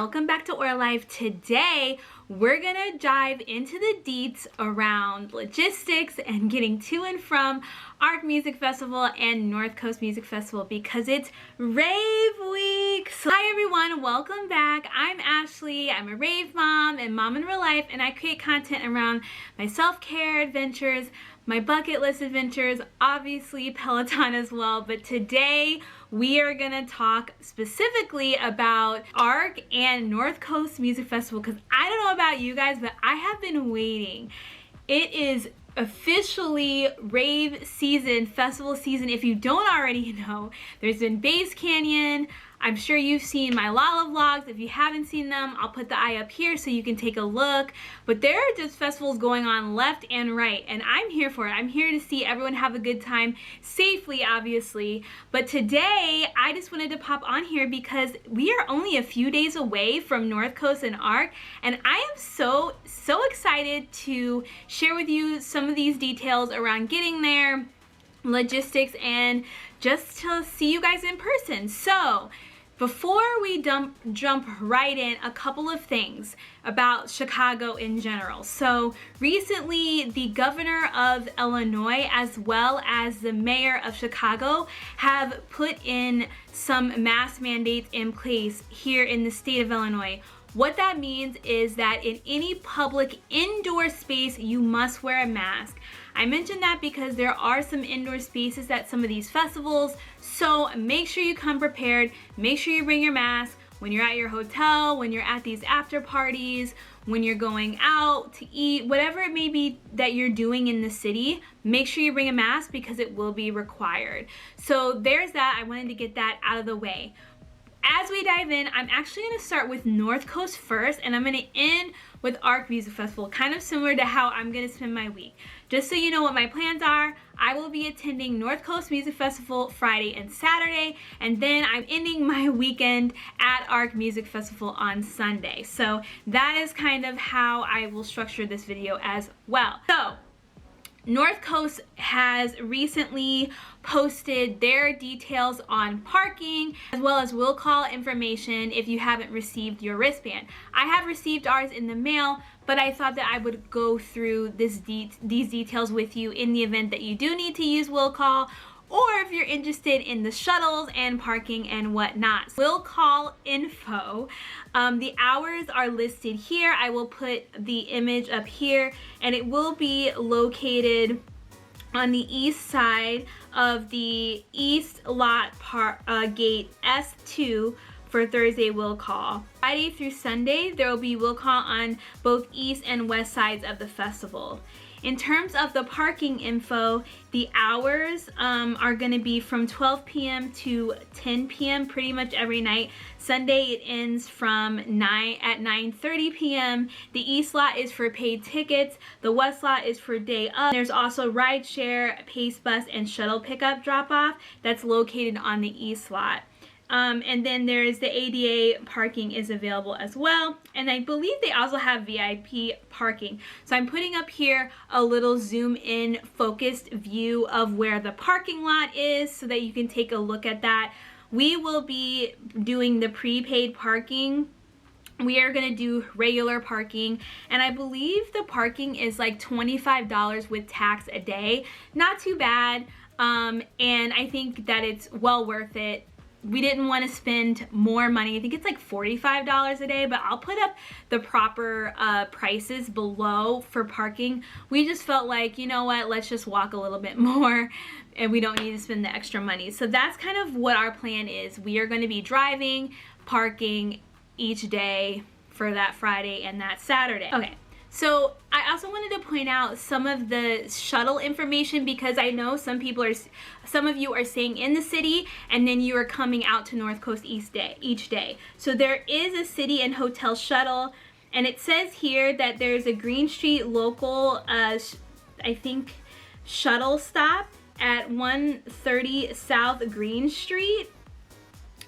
welcome back to Oil Life. Today we're gonna dive into the deets around logistics and getting to and from ARC Music Festival and Northcoast Music Festival because it's rave week. So hi everyone, welcome back. I'm Ashleigh. I'm a rave mom and mom in real life, and I create content around my self-care adventures, my bucket list adventures, obviously Peloton as well. But today we are gonna talk specifically about ARC and Northcoast Music Festival because I don't know about you guys, but I have been waiting. It is officially rave season, festival season. If you don't already know, there's been Base Canyon. I'm sure you've seen my Lala vlogs. If you haven't seen them, I'll put the eye up here so you can take a look. But there are just festivals going on left and right, and I'm here for it. I'm here to see everyone have a good time, safely, obviously. But today, I just wanted to pop on here because we are only a few days away from Northcoast and ARC, and I am so excited to share with you some of these details around getting there, logistics, and just to see you guys in person. So before we jump right in, a couple of things about Chicago in general. So recently, the governor of Illinois as well as the mayor of Chicago have put in some mask mandates in place here in the state of Illinois. What that means is that in any public indoor space, you must wear a mask. I mentioned that because there are some indoor spaces at some of these festivals, so make sure you come prepared. Make sure you bring your mask when you're at your hotel, when you're at these after parties, when you're going out to eat, whatever it may be that you're doing in the city. Make sure you bring a mask because it will be required. So there's that. I wanted to get that out of the way. As we dive in, I'm actually going to start with Northcoast first, and I'm going to end with ARC Music Festival, kind of similar to how I'm going to spend my week. Just so you know what my plans are, I will be attending Northcoast Music Festival Friday and Saturday, and then I'm ending my weekend at ARC Music Festival on Sunday. So that is kind of how I will structure this video as well. So Northcoast has recently posted their details on parking as well as will call information if you haven't received your wristband. I have received ours in the mail, but I thought that I would go through these details with you in the event that you do need to use will call, or if you're interested in the shuttles and parking and whatnot. Will call info. The hours are listed here. I will put the image up here, and it will be located on the east side of the East Lot Gate S2 for Thursday will call. Friday through Sunday, there will be will call on both east and west sides of the festival. In terms of the parking info, the hours are going to be from 12 p.m. to 10 p.m. pretty much every night. Sunday it ends from 9:30 p.m. The east lot is for paid tickets. The west lot is for day of. There's also rideshare, pace bus, and shuttle pickup drop-off that's located on the east lot. And then there's the ADA parking is available as well. And I believe they also have VIP parking. So I'm putting up here a little zoom in focused view of where the parking lot is so that you can take a look at that. We will be doing the prepaid parking. We are going to do regular parking, and I believe the parking is like $25 with tax a day. Not too bad. And I think that it's well worth it. We didn't want to spend more money. I think it's like $45 a day, but I'll put up the proper prices below for parking. We just felt like, you know what, let's just walk a little bit more and we don't need to spend the extra money. So that's kind of what our plan is. We are going to be driving, parking each day for that Friday and that Saturday. Okay. So I also wanted to point out some of the shuttle information because I know some of you are staying in the city and then you are coming out to Northcoast each day. So there is a city and hotel shuttle, and it says here that there's a Green Street local, I think, shuttle stop at 130 South Green Street,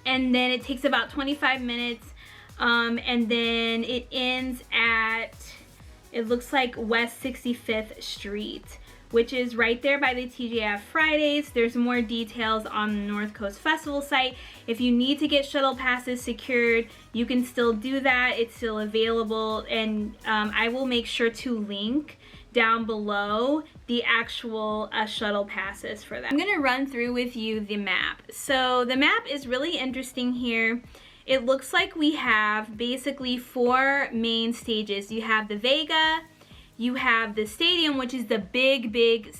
and then it takes about 25 minutes, and then it ends at, it looks like West 65th Street. which is right there by the TGIF Fridays. There's more details on the Northcoast Festival site. If you need to get shuttle passes secured, you can still do that. It's still available, and I will make sure to link down below the actual shuttle passes for that. I'm gonna run through with you the map. So the map is really interesting here. It looks like we have basically 4 main stages. You have the Vega, you have the stadium, which is the big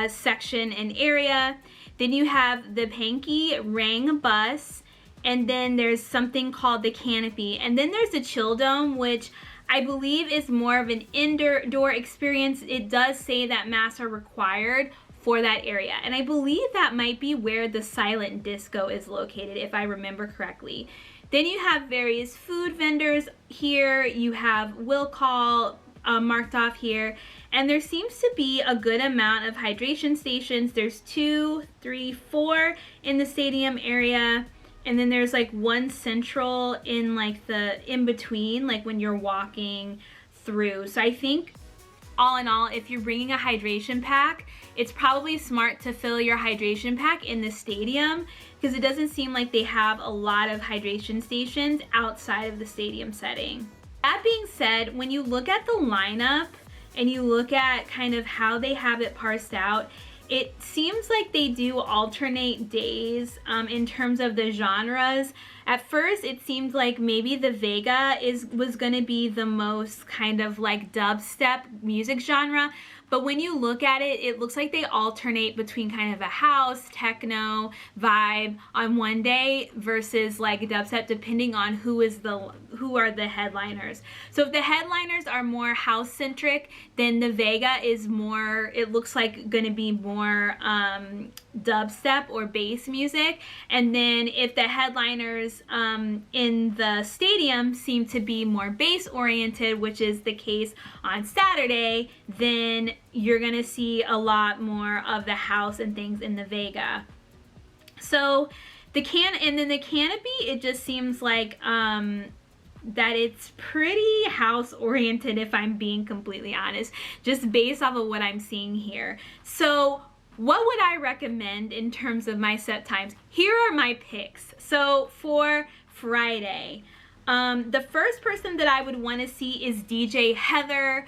section and area. Then you have the Panky Rang bus, and then there's something called the Canopy. And then there's the Chill Dome, which I believe is more of an indoor experience. It does say that masks are required for that area. And I believe that might be where the silent disco is located, if I remember correctly. Then you have various food vendors here. You have Will Call marked off here. And there seems to be a good amount of hydration stations. There's 2, 3, 4 in the stadium area. And then there's like 1 central in like the in-between, like when you're walking through. So I think all in all, if you're bringing a hydration pack, it's probably smart to fill your hydration pack in the stadium, because it doesn't seem like they have a lot of hydration stations outside of the stadium setting. That being said, when you look at the lineup and you look at kind of how they have it parsed out, it seems like they do alternate days in terms of the genres. At first, it seemed like maybe the Vega was gonna be the most kind of like dubstep music genre, but when you look at it, it looks like they alternate between kind of a house, techno vibe on one day versus like dubstep, depending on who are the headliners. So if the headliners are more house centric, then the Vega is more, it looks like gonna be more dubstep or bass music. And then if the headliners in the stadium seem to be more bass oriented, which is the case on Saturday, then you're gonna see a lot more of the house and things in the Vega. So the Canopy, it just seems like that it's pretty house oriented, if I'm being completely honest, just based off of what I'm seeing here. So what would I recommend in terms of my set times? Here are my picks. So for Friday, the first person that I would want to see is DJ Heather,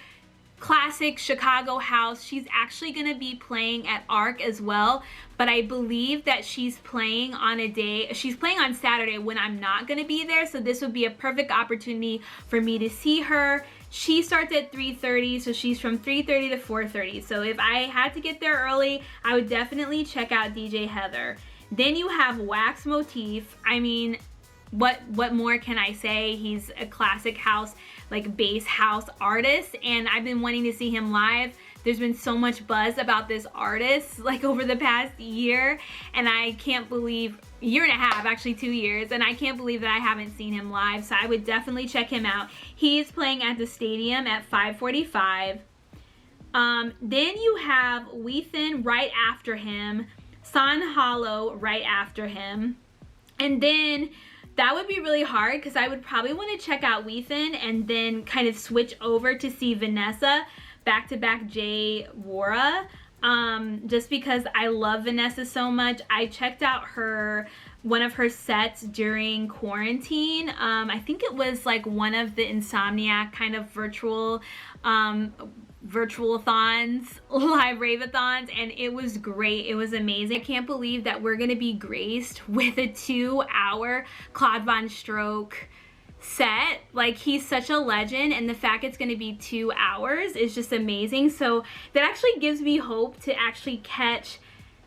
classic Chicago house. She's actually going to be playing at ARC as well, but I believe that she's playing on Saturday when I'm not going to be there, so this would be a perfect opportunity for me to see her. She starts at 3:30, so she's from 3:30 to 4:30. So if I had to get there early, I would definitely check out DJ Heather. Then you have Wax Motif. I mean, what more can I say? He's a classic house, like bass house artist, and I've been wanting to see him live. There's been so much buzz about this artist like over the past year, and I can't believe, year and a half, actually 2 years, and I can't believe that I haven't seen him live, so I would definitely check him out. He's playing at the stadium at 5:45. Then you have Weathen right after him, San Hollow right after him, and then that would be really hard because I would probably want to check out Weathen and then kind of switch over to see Vanessa back-to-back J Wara, just because I love Vanessa so much. I checked out one of her sets during quarantine. I think it was like one of the Insomniac kind of virtual-thons, live rave-a-thons, and it was great. It was amazing. I can't believe that we're gonna be graced with a 2-hour Claude Von Stroke set. Like, he's such a legend, and the fact it's gonna be 2 hours is just amazing. So that actually gives me hope to actually catch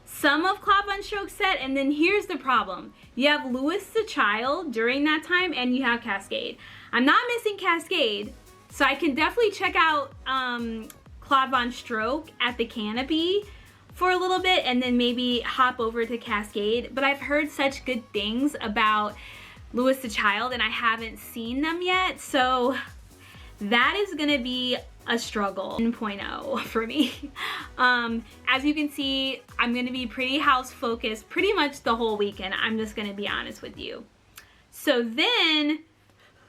some of Claude Von Stroke's set. And then here's the problem. You have Louis the Child during that time, and you have Cascade. I'm not missing Cascade, so I can definitely check out Claude Von Stroke at the Canopy for a little bit and then maybe hop over to Cascade. But I've heard such good things about Louis the Child, and I haven't seen them yet, so that is gonna be a struggle 1.0 for me. As you can see, I'm gonna be pretty house focused pretty much the whole weekend. I'm just gonna be honest with you. So then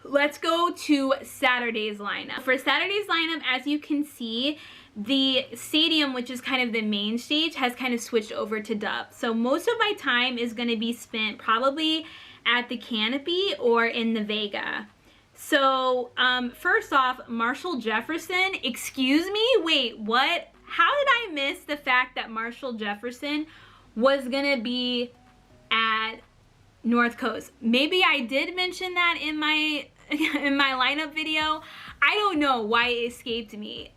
let's go to Saturday's lineup. For Saturday's lineup, as you can see, the stadium, which is kind of the main stage, has kind of switched over to dub. So most of my time is going to be spent probably at the Canopy or in the Vega. So first off, Marshall Jefferson, excuse me, wait, what? How did I miss the fact that Marshall Jefferson was gonna be at Northcoast? Maybe I did mention that in my lineup video. I don't know why it escaped me.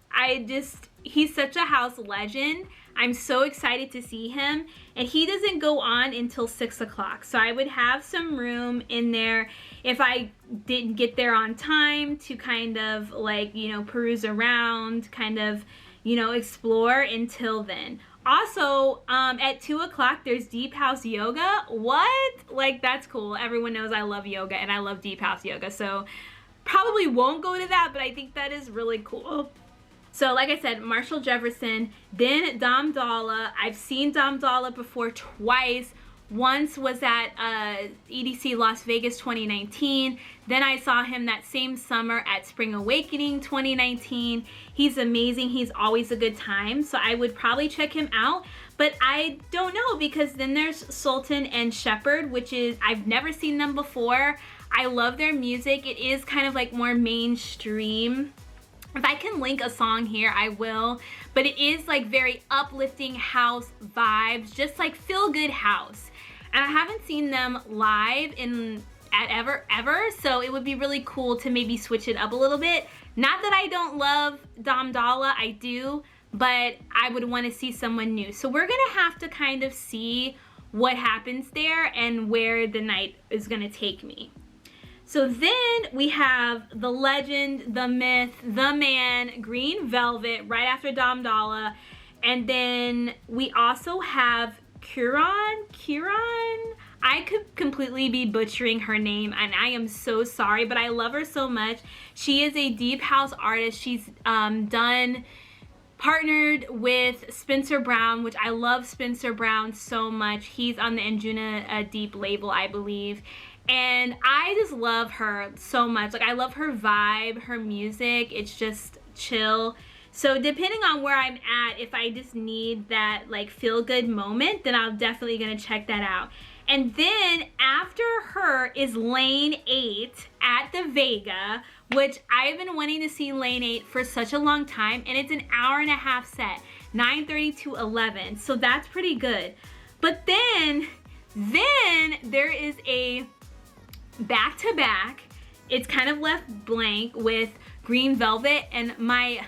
He's such a house legend. I'm so excited to see him, and he doesn't go on until 6 o'clock. So I would have some room in there if I didn't get there on time to kind of like, you know, peruse around, kind of, you know, explore until then. Also, at 2 o'clock, there's Deep House Yoga. What? Like, that's cool. Everyone knows I love yoga and I love Deep House Yoga. So probably won't go to that, but I think that is really cool. So like I said, Marshall Jefferson, then Dom Dalla. I've seen Dom Dalla before twice. Once was at EDC Las Vegas 2019. Then I saw him that same summer at Spring Awakening 2019. He's amazing. He's always a good time. So I would probably check him out. But I don't know, because then there's Sultan and Shepherd, which is, I've never seen them before. I love their music. It is kind of like more mainstream. If I can link a song here, I will. But it is like very uplifting house vibes, just like feel good house. And I haven't seen them live ever, so it would be really cool to maybe switch it up a little bit. Not that I don't love Dom Dalla, I do, but I would want to see someone new. So we're gonna have to kind of see what happens there and where the night is gonna take me. So then we have the legend, the myth, the man, Green Velvet, right after Dom Dalla. And then we also have Kieran? I could completely be butchering her name, and I am so sorry, but I love her so much. She is a deep house artist. She's partnered with Spencer Brown, which I love Spencer Brown so much. He's on the Anjuna Deep label, I believe. And I just love her so much. Like, I love her vibe, her music. It's just chill. So depending on where I'm at, if I just need that like feel good moment, then I'm definitely gonna check that out. And then after her is Lane 8 at the Vega, which I've been wanting to see Lane 8 for such a long time, and it's an hour-and-a-half set, 9:30 to 11. So that's pretty good. But then there is a back-to-back. It's kind of left blank with Green Velvet, and my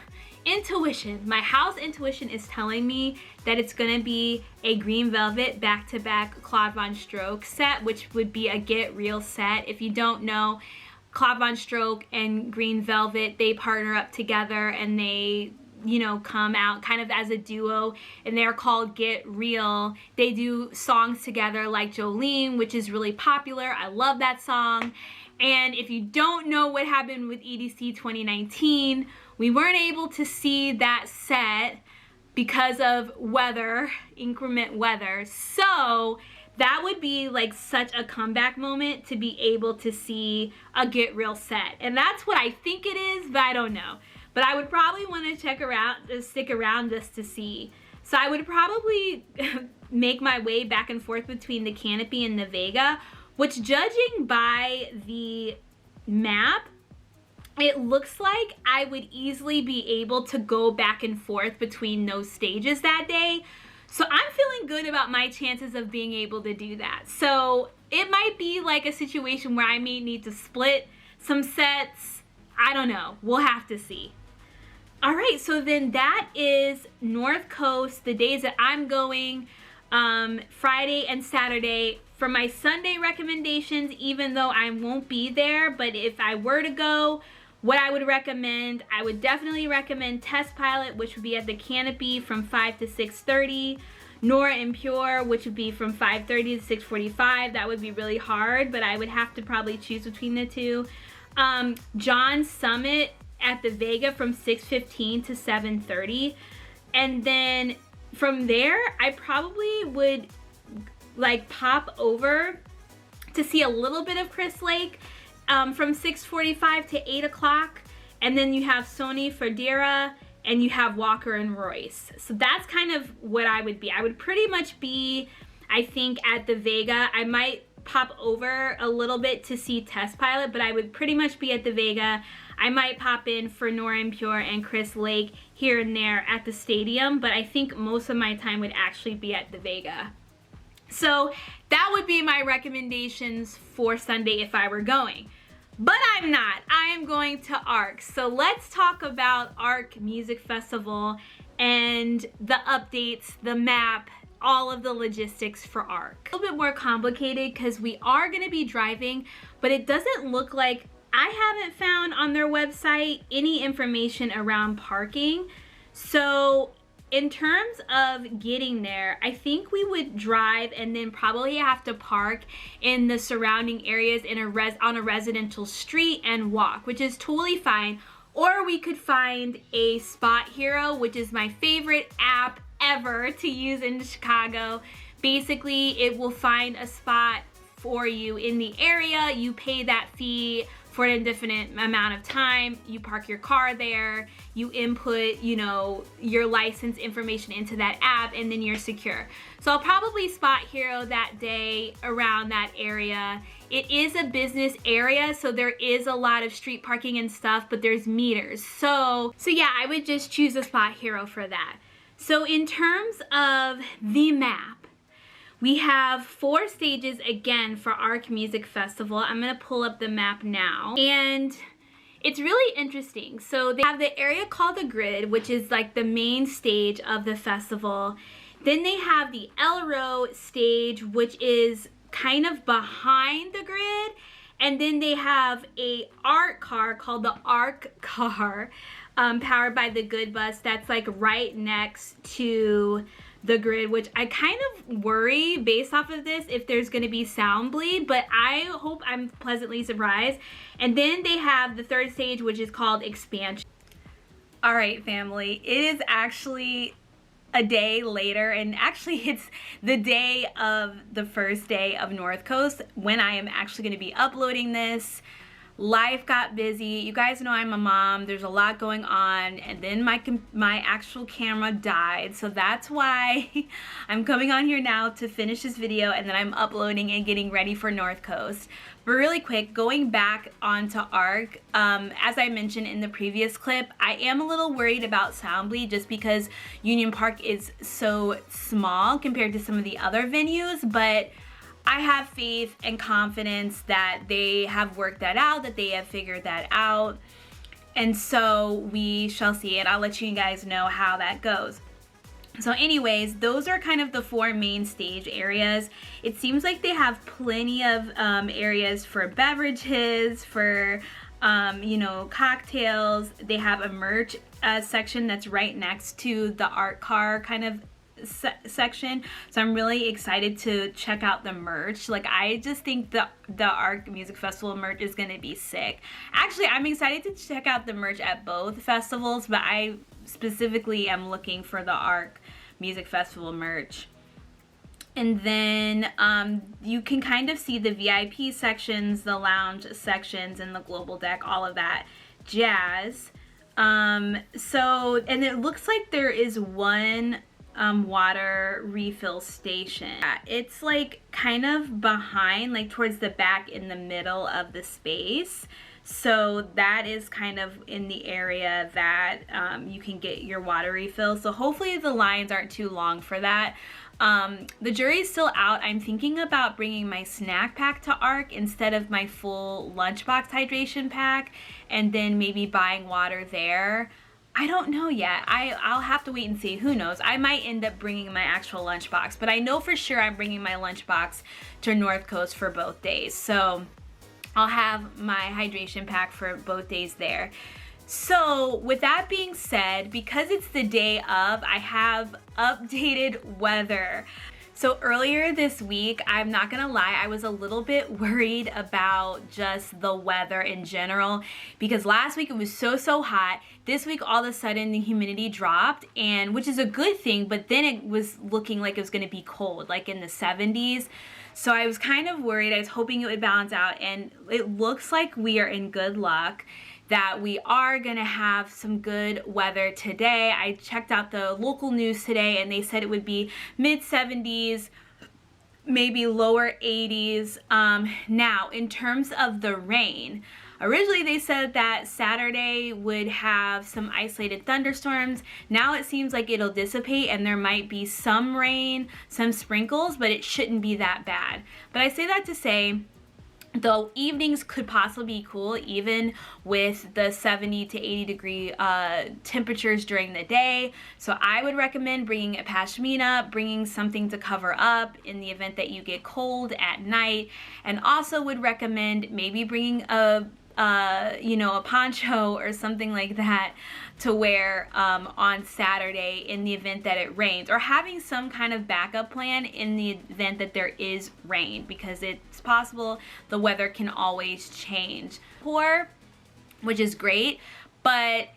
house intuition is telling me that it's gonna be a Green Velvet back-to-back Claude Von Stroke set, which would be a Get Real set. If you don't know, Claude Von Stroke and Green Velvet, they partner up together and they, you know, come out kind of as a duo, and they're called Get Real. They do songs together like Jolene, which is really popular. I love that song. And if you don't know what happened with EDC 2019, we weren't able to see that set because of weather, inclement weather. So that would be like such a comeback moment to be able to see a Get Real set. And that's what I think it is, but I don't know. But I would probably want to stick around just to see. So I would probably make my way back and forth between the Canopy and the Vega, which, judging by the map, it looks like I would easily be able to go back and forth between those stages that day. So I'm feeling good about my chances of being able to do that. So it might be like a situation where I may need to split some sets. I don't know. We'll have to see. All right, so then that is Northcoast, the days that I'm going, Friday and Saturday. For my Sunday recommendations, even though I won't be there, but if I were to go, what I would recommend, I would definitely recommend Test Pilot, which would be at the Canopy from 5 to 6:30. Nora and Pure, which would be from 5:30 to 6:45. That would be really hard, but I would have to probably choose between the two. John Summit at the Vega from 6:15 to 7:30. And then from there, I probably would like pop over to see a little bit of Chris Lake from 6:45 to 8 o'clock. And then you have Sony Ferdera and you have Walker and Royce. So that's kind of what I would be. I would pretty much be, I think, at the Vega. I might pop over a little bit to see Test Pilot, but I would pretty much be at the Vega. I might pop in for Nora En Pure and Chris Lake here and there at the stadium, but I think most of my time would actually be at the Vega. So that would be my recommendations for Sunday if I were going. But I'm not. I am going to ARC. So let's talk about ARC Music Festival and the updates, the map, all of the logistics for ARC. A little bit more complicated because we are going to be driving, but it doesn't look like, I haven't found on their website any information around parking. So in terms of getting there, I think we would drive and then probably have to park in the surrounding areas in on a residential street and walk, which is totally fine. Or we could find a Spot Hero, which is my favorite app ever to use in Chicago. Basically, it will find a spot for you in the area. You pay that fee for an indefinite amount of time. You park your car there, you input, you know, your license information into that app, and then you're secure. So I'll probably Spot Hero that day around that area. It is a business area, so there is a lot of street parking and stuff, but there's meters. So yeah, I would just choose a Spot Hero for that. So in terms of the map, we have 4 stages again for ARC Music Festival. I'm gonna pull up the map now. And it's really interesting. So they have the area called the Grid, which is like the main stage of the festival. Then they have the Elro stage, which is kind of behind the Grid. And then they have a ARC car called the ARC car, powered by the Good Bus, that's like right next to the Grid, which I kind of worry based off of this if there's going to be sound bleed, but I hope I'm pleasantly surprised. And then they have the 3rd stage, which is called Expansion. All right, family, it is actually a day later, and actually it's the day of the first day of Northcoast when I am actually going to be uploading this. Life got busy. You guys know I'm a mom. There's a lot going on, and then my actual camera died, so that's why I'm coming on here now to finish this video, and then I'm uploading and getting ready for Northcoast. But really quick, going back onto ARC, as I mentioned in the previous clip, I am a little worried about sound bleed just because Union Park is so small compared to some of the other venues, but I have faith and confidence that they have worked that out, that they have figured that out. And so we shall see it. I'll let you guys know how that goes. So anyways, those are kind of the 4 main stage areas. It seems like they have plenty of areas for beverages, for, you know, cocktails. They have a merch section that's right next to the art car kind of section, so I'm really excited to check out the merch. Like, I just think the ARC Music Festival merch is gonna be sick. Actually, I'm excited to check out the merch at both festivals, but I specifically am looking for the ARC Music Festival merch. And then you can kind of see the VIP sections, the lounge sections, and the global deck, all of that jazz. So, and it looks like there is one water refill station. It's like kind of behind, like towards the back in the middle of the space. So that is kind of in the area that you can get your water refill. So hopefully the lines aren't too long for that. The jury's still out. I'm thinking about bringing my snack pack to ARC instead of my full lunchbox hydration pack, and then maybe buying water there. I don't know yet. I'll have to wait and see. Who knows? I might end up bringing my actual lunchbox, but I know for sure I'm bringing my lunchbox to Northcoast for both days. So I'll have my hydration pack for both days there. So with that being said, because it's the day of, I have updated weather. So earlier this week, I'm not gonna lie, I was a little bit worried about just the weather in general, because last week it was so hot. This week, all of a sudden, the humidity dropped, and which is a good thing, but then it was looking like it was gonna be cold, like in the 70s. So I was kind of worried. I was hoping it would balance out, and it looks like we are in good luck that we are gonna have some good weather today. I checked out the local news today and they said it would be mid 70s, maybe lower 80s. Now, in terms of the rain, originally they said that Saturday would have some isolated thunderstorms. Now it seems like it'll dissipate and there might be some rain, some sprinkles, but it shouldn't be that bad. But I say that to say, the evenings could possibly be cool even with the 70 to 80 degree temperatures during the day. So I would recommend bringing a pashmina, bringing something to cover up in the event that you get cold at night, and also would recommend maybe bringing a poncho or something like that to wear on Saturday in the event that it rains, or having some kind of backup plan in the event that there is rain, because it's possible the weather can always change. Which is great, but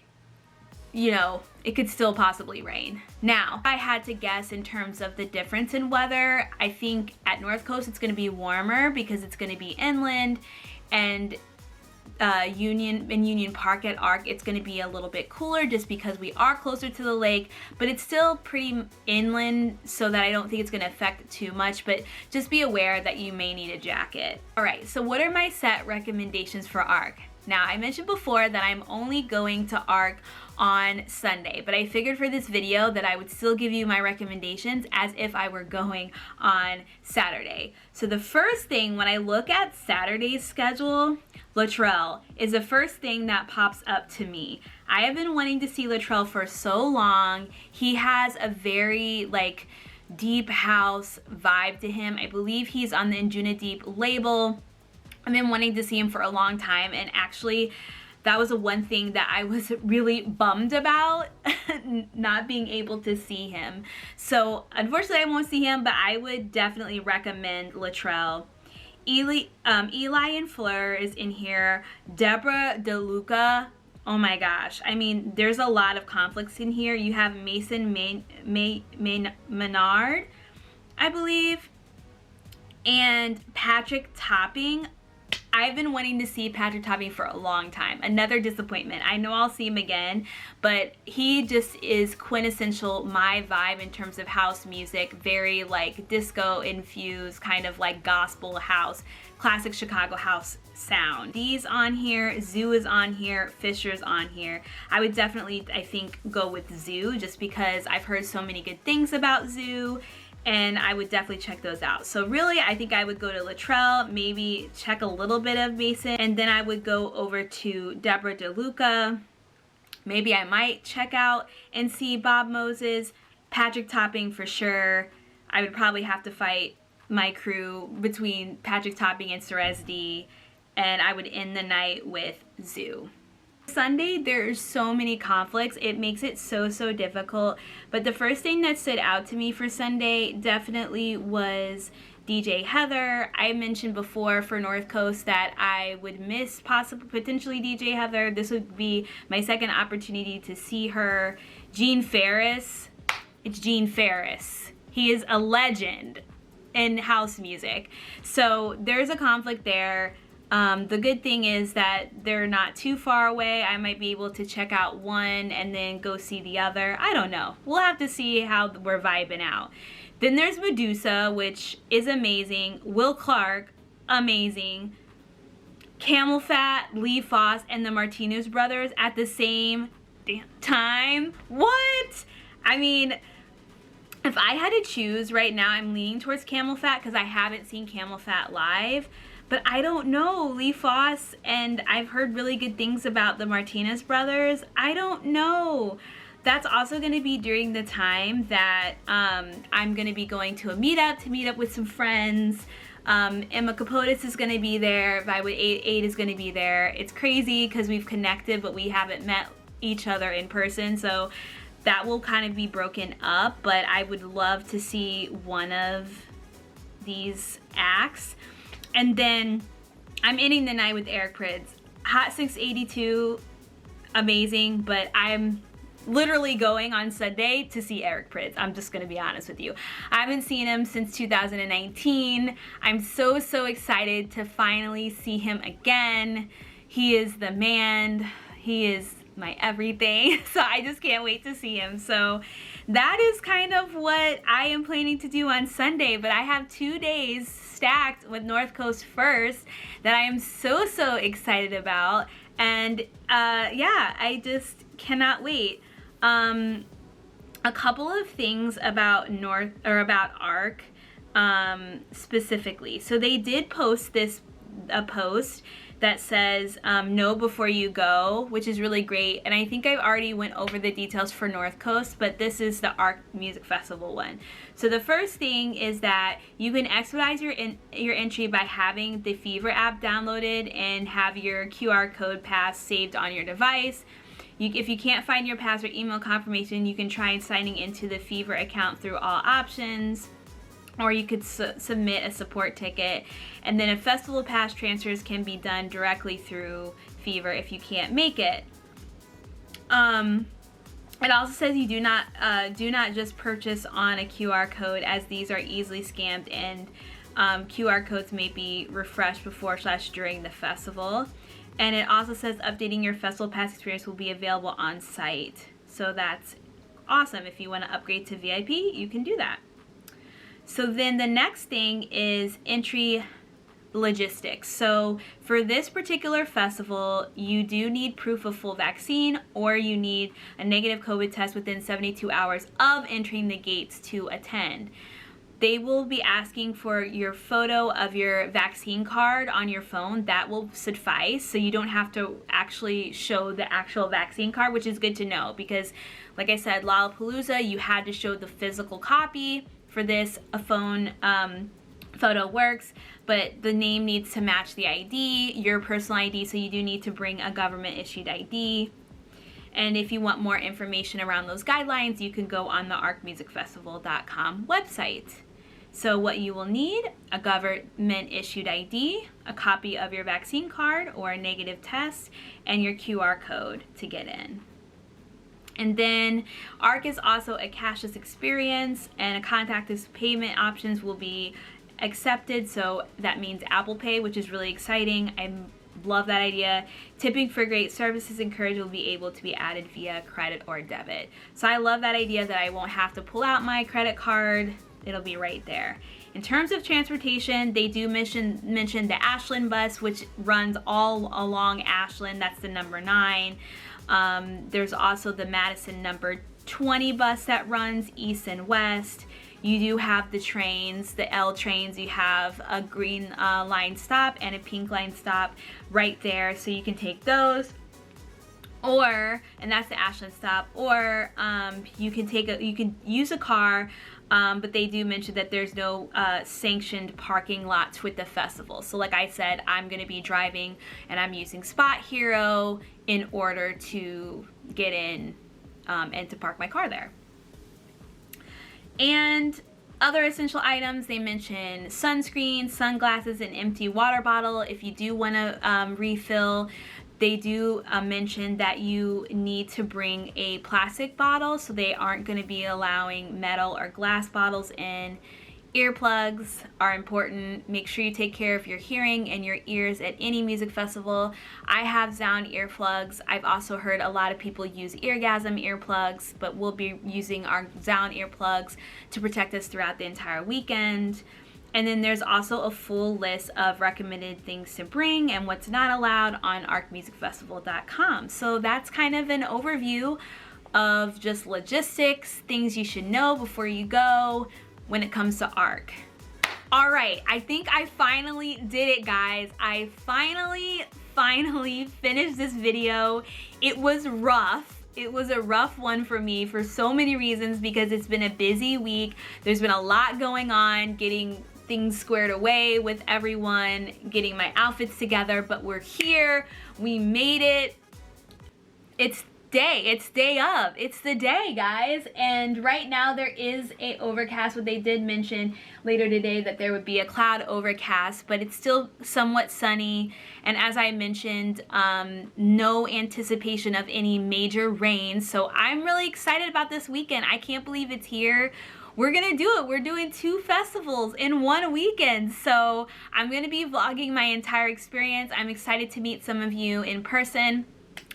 it could still possibly rain. Now, if I had to guess in terms of the difference in weather, I think at Northcoast it's going to be warmer because it's going to be inland, and Union Park at Arc, it's going to be a little bit cooler just because we are closer to the lake, but it's still pretty inland, so that I don't think it's going to affect it too much, but just be aware that you may need a jacket. Alright, so what are my set recommendations for Arc? Now, I mentioned before that I'm only going to Arc on Sunday, but I figured for this video that I would still give you my recommendations as if I were going on Saturday. So the first thing, when I look at Saturday's schedule, Luttrell is the first thing that pops up to me. I have been wanting to see Luttrell for so long. He has a very deep house vibe to him. I believe he's on the Injuna Deep label. I've been wanting to see him for a long time, and actually that was the one thing that I was really bummed about, not being able to see him. So unfortunately I won't see him, but I would definitely recommend Luttrell. Eli and Fleur is in here. Deborah DeLuca, oh my gosh. I mean, there's a lot of conflicts in here. You have Mason Menard, I believe, and Patrick Topping. I've been wanting to see Patrick Topping for a long time. Another disappointment. I know I'll see him again, but he just is quintessential my vibe in terms of house music. Very disco infused, kind of gospel house, classic Chicago house sound. Dee's on here, Zoo is on here, Fisher's on here. I would definitely, I think, go with Zoo just because I've heard so many good things about Zoo, and I would definitely check those out. So really, I think I would go to Luttrell, maybe check a little bit of Mason, and then I would go over to Deborah DeLuca. Maybe I might check out and see Bob Moses. Patrick Topping for sure. I would probably have to fight my crew between Patrick Topping and Cerez D, and I would end the night with Zoo. Sunday, there's so many conflicts. It makes it so difficult. But the first thing that stood out to me for Sunday definitely was DJ Heather. I mentioned before for Northcoast that I would miss potentially DJ Heather. This would be my second opportunity to see her. Gene Ferris. It's Gene Ferris. He is a legend in house music. So there's a conflict there. The good thing is that they're not too far away. I might be able to check out one and then go see the other. I don't know. We'll have to see how we're vibing out. Then there's Medusa, which is amazing. Will Clark, amazing. Camel Fat, Lee Foss, and the Martinez brothers at the same damn time. What? I mean, if I had to choose right now, I'm leaning towards Camel Fat because I haven't seen Camel Fat live. But I don't know, Lee Foss, and I've heard really good things about the Martinez brothers. I don't know. That's also going to be during the time that I'm going to be going to a meetup to meet up with some friends. Emma Capotis is going to be there. Vibe 8 is going to be there. It's crazy because we've connected, but we haven't met each other in person. So that will kind of be broken up. But I would love to see one of these acts. And then I'm ending the night with Eric Prydz. Hot 682, amazing, but I'm literally going on Sunday to see Eric Prydz. I'm just gonna be honest with you. I haven't seen him since 2019. I'm so excited to finally see him again. he is the man. He is my everything. So I just can't wait to see him. So that is kind of what I am planning to do on Sunday, but I have 2 days stacked with Northcoast first that I am so excited about. And yeah, I just cannot wait. A couple of things about ARC specifically. So they did post a post that says know before you go, which is really great. And I think I've already went over the details for Northcoast, but this is the ARC Music Festival one. So the first thing is that you can expedite your entry by having the Fever app downloaded and have your QR code pass saved on your device. If you can't find your pass or email confirmation, you can try signing into the Fever account through all options, or you could submit a support ticket. And then a festival pass transfers can be done directly through Fever if you can't make it. It also says you do not just purchase on a QR code, as these are easily scammed, and QR codes may be refreshed before/during the festival. And it also says updating your festival pass experience will be available on site. So that's awesome. If you want to upgrade to VIP, you can do that. So then the next thing is entry logistics. So for this particular festival, you do need proof of full vaccine, or you need a negative COVID test within 72 hours of entering the gates to attend. They will be asking for your photo of your vaccine card on your phone. That will suffice, so you don't have to actually show the actual vaccine card, which is good to know, because like I said, Lollapalooza, you had to show the physical copy. For this, a phone photo works, but the name needs to match the ID, your personal ID, so you do need to bring a government issued ID. And if you want more information around those guidelines, you can go on the arcmusicfestival.com website. So what you will need: a government issued ID, a copy of your vaccine card or a negative test, and your QR code to get in. And then ARC is also a cashless experience, and a contactless payment options will be accepted. So that means Apple Pay, which is really exciting. I love that idea. Tipping for great services encouraged will be able to be added via credit or debit. So I love that idea that I won't have to pull out my credit card. It'll be right there. In terms of transportation, they do mention the Ashleigh bus, which runs all along Ashland. That's the number 9. There's also the Madison number 20 bus that runs east and west. You do have the trains, the L trains. You have a green line stop and a pink line stop right there, so you can take those. And that's the Ashland stop. Or you can use a car, but they do mention that there's no sanctioned parking lots with the festival. So like I said, I'm going to be driving and I'm using Spot Hero in order to get in and to park my car there. And other essential items, they mention sunscreen, sunglasses, and empty water bottle. If you do want to refill, they do mention that you need to bring a plastic bottle, so they aren't going to be allowing metal or glass bottles in. Earplugs are important. Make sure you take care of your hearing and your ears at any music festival. I have Zound earplugs. I've also heard a lot of people use Eargasm earplugs, but we'll be using our Zound earplugs to protect us throughout the entire weekend. And then there's also a full list of recommended things to bring and what's not allowed on arcmusicfestival.com. So that's kind of an overview of just logistics, things you should know before you go when it comes to ARC. All right, I think I finally did it, guys. I finally finished this video. It was rough. It was a rough one for me for so many reasons, because it's been a busy week. There's been a lot going on, getting things squared away with everyone, getting my outfits together, but we're here. We made it. It's the day, guys. And right now there is a overcast, but they did mention later today that there would be a cloud overcast, but it's still somewhat sunny. And as I mentioned, no anticipation of any major rain. So I'm really excited about this weekend. I can't believe it's here. we're gonna do it. We're doing 2 festivals in 1 weekend. So I'm gonna be vlogging my entire experience. I'm excited to meet some of you in person.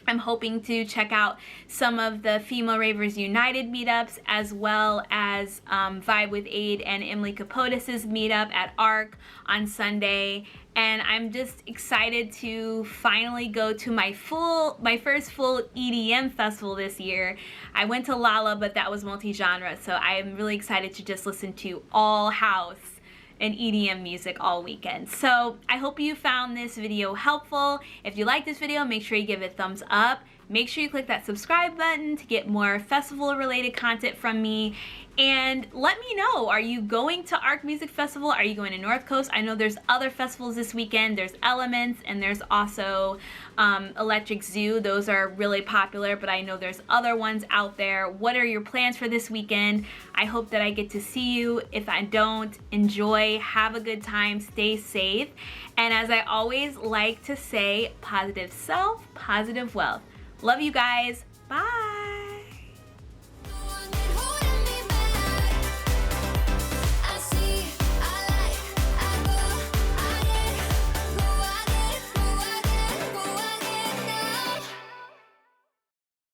I'm hoping to check out some of the Female Ravers United meetups, as well as Vibe with Aid and Emily Capotes' meetup at ARC on Sunday. And I'm just excited to finally go to my first full EDM festival this year. I went to Lala, but that was multi-genre, so I am really excited to just listen to all house and EDM music all weekend. So I hope you found this video helpful. If you like this video, make sure you give it a thumbs up. Make sure you click that subscribe button to get more festival related content from me. And let me know, are you going to ARC Music Festival? Are you going to North Coast? I know there's other festivals this weekend. There's Elements, and there's also Electric Zoo. Those are really popular, but I know there's other ones out there. What are your plans for this weekend? I hope that I get to see you. If I don't, enjoy, have a good time, stay safe. And as I always like to say, positive self, positive wealth. Love you guys. Bye.